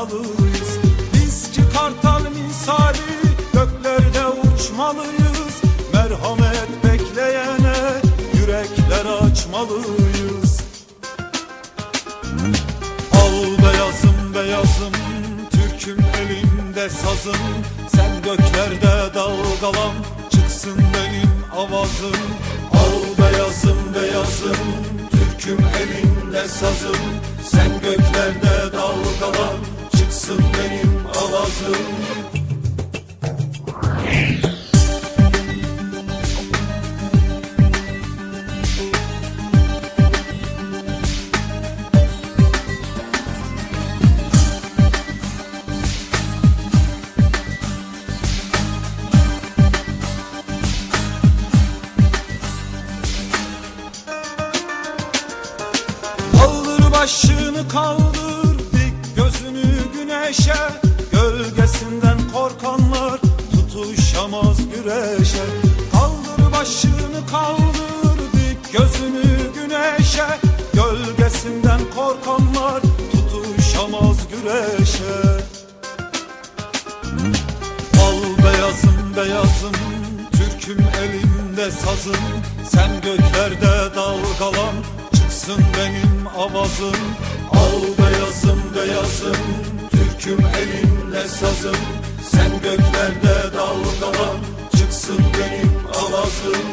uçmalıyız. Biz ki kartal misali göklerde uçmalıyız. Merhamet bekleyene yürekler açmalıyız. Al beyazım beyazım, Türk'üm elimde sazım. Sen göklerde dalgalan, çıksın benim avazım. Al beyazım beyazım, Türk'üm elimde sazım. Sen göklerde dalgalan, çıksın benim avazım. Başını kaldır, dik gözünü güneşe. Gölgesinden korkanlar tutuşamaz güreşe. Kaldır başını kaldır, dik gözünü güneşe. Gölgesinden korkanlar tutuşamaz güreşe. Al beyazım beyazım, Türk'üm elimde sazım. Sen göklerde dalgalan, çıksın benim avazım. Al beyazım beyazım, Türk'üm elimde sazım. Sen göklerde dalgalan, çıksın benim avazım.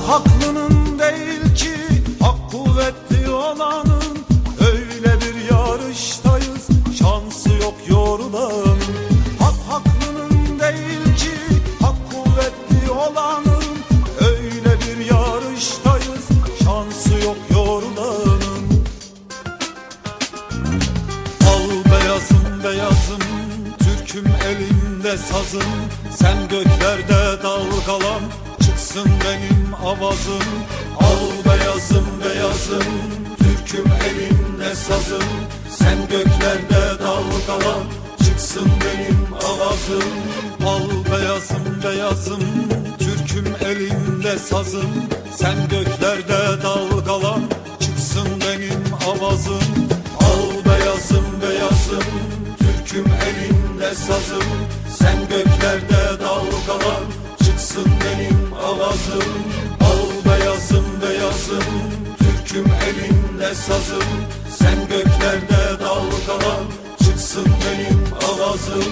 Haklının değil ki hak kuvvetli olanın. Öyle bir yarıştayız, şansı yok yorulanın. Haklının değil ki hak kuvvetli olanın. Öyle bir yarıştayız, şansı yok yorulanın. Al beyazım beyazım, Türk'üm elimde sazım. Sen göklerde dalgalan, çıksın benim avazım. Al beyazım beyazım, Türk'üm elimde sazım. Sen göklerde dalgalan, çıksın benim avazım. Al beyazım beyazım, Türk'üm elimde sazım. Sen göklerde dalgalan, çıksın benim avazım. Al beyazım beyazım, Türk'üm elimde sazım. Sen göklerde dalgalan, çıksın benim avazım. Al beyazım beyazım, Türk'üm elimde sazım. Sen göklerde dalgalan, çıksın benim avazım.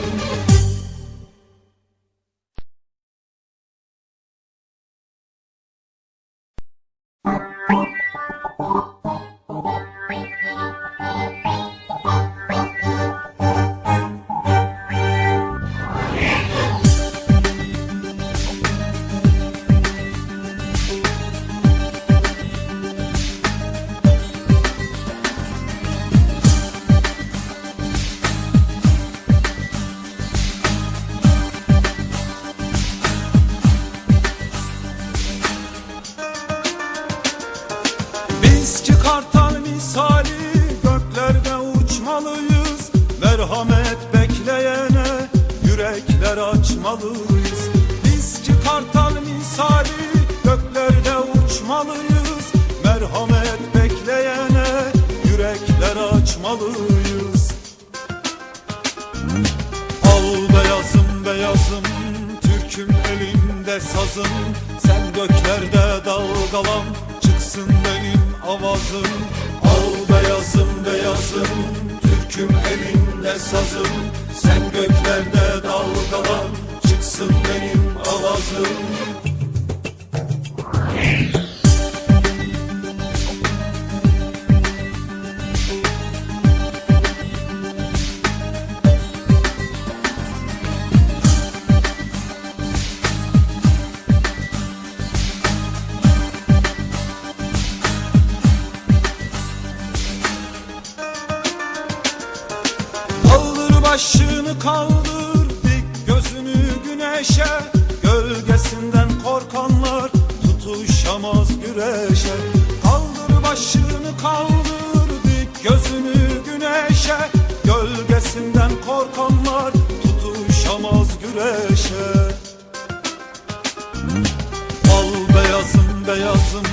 Biz ki kartal misali göklerde uçmalıyız. Merhamet bekleyene yürekler açmalıyız. Biz ki kartal misali göklerde uçmalıyız. Merhamet bekleyene yürekler açmalıyız. Al beyazım beyazım, Türk'üm elimde sazım. Sen göklerde dalgalan, çıksın benim avazım. Al beyazım beyazım, Türk'üm elimde sazım. Sen göklerde dalgalan, çıksın benim avazım. Başını kaldır, dik gözünü güneşe. Gölgesinden korkan başını kaldır, dik gözünü güneşe. Gölgesinden korkanlar tutuşamaz güreşe. Al beyazım beyazım,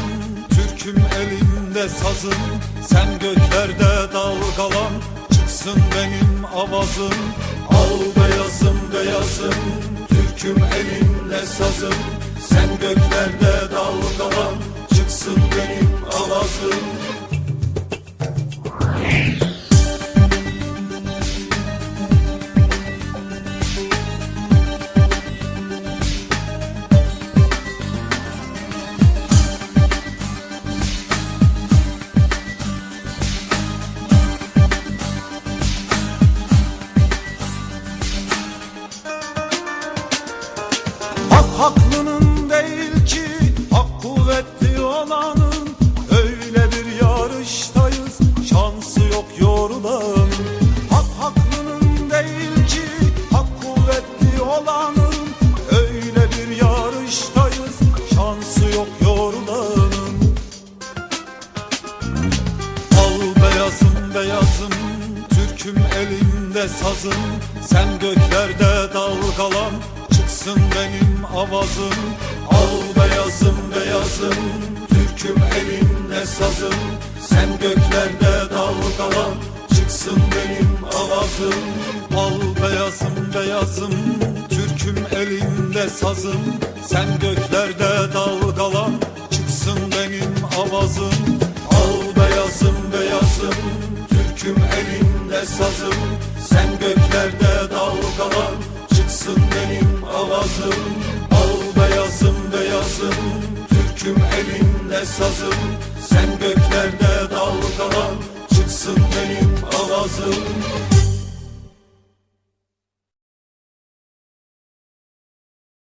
Türk'üm elimde sazım. Sen göklerde dalgalan, çıksın benim avazım. Al beyazım beyazım, Türk'üm elimde sazım. Sen göklerde dalgalan, çıksın benim avazım. Hak haklının değil ki, hak kuvvetli olanın. Öyle bir yarıştayız, şansı yok yorulanın. Hak haklının değil ki, hak kuvvetli olanın. Öyle bir yarıştayız, şansı yok yorulanın. Al beyazım beyazım, Türk'üm elimde sazım. Sen göklerde dalgalan, çıksın benim avazım. Al beyazım beyazım, Türk'üm elimde sazım. Sen göklerde dalgalan, çıksın benim avazım. Al beyazım beyazım, Türk'üm elimde sazım. Sen göklerde dalgalan, çıksın benim avazım. Al beyazım beyazım, Türk'üm elimde sazım. Sen göklerde dalgalan, çıksın benim avazım. Al beyazım beyazım, Türk'üm elimde sazım.